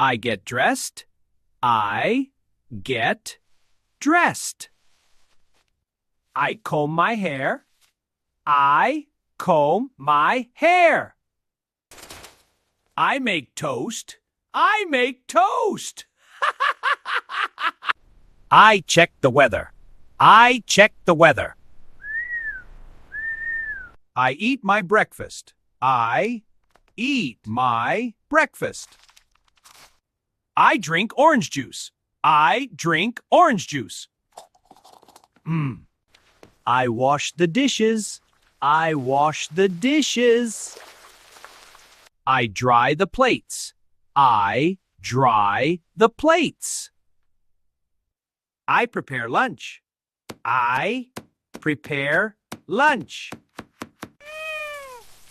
I get dressed. I get dressed. I comb my hair. I comb my hair. I make toast. I make toast. I check the weather. I check the weather. I eat my breakfast. I eat my breakfast. I drink orange juice. I drink orange juice. I wash the dishes. I wash the dishes. I dry the plates. I dry the plates. I prepare lunch. I prepare lunch.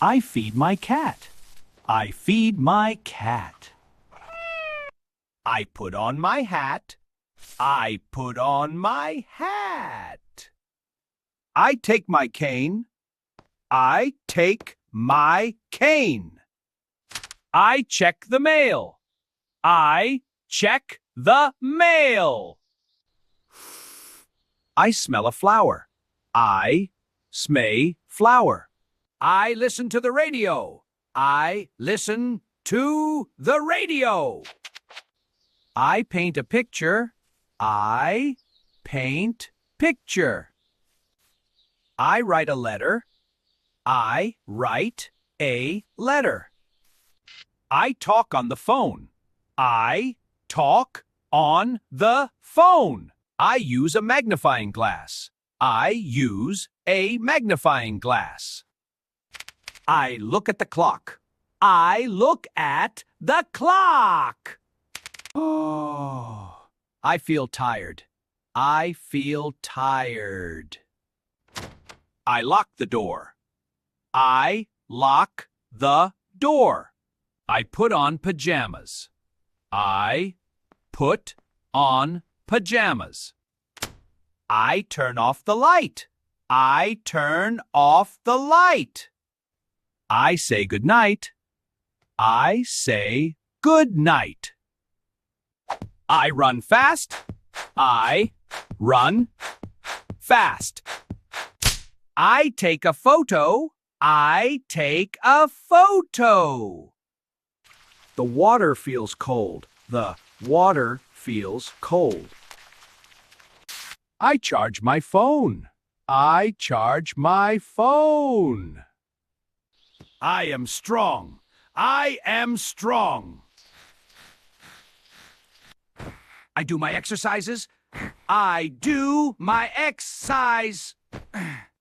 I feed my cat. I feed my cat. I put on my hat. I put on my hat. I take my cane. I take my cane. I check the mail. I check the mail. I smell a flower. I smell flower. I listen to the radio. I listen to the radio. I paint a picture. I paint picture. I write a letter. I write a letter. I talk on the phone. I talk on the phone. I use a magnifying glass. I use a magnifying glass. I look at the clock. I look at the clock. Oh, I feel tired. I feel tired. I lock the door. I lock the door. I put on pajamas. I put on pajamas. I turn off the light. I turn off the light. I say good night. I say good night. I run fast. I run fast. I take a photo. I take a photo. The water feels cold. The water feels cold. I charge my phone. I charge my phone. I am strong. I am strong. I do my exercises. I do my exercise.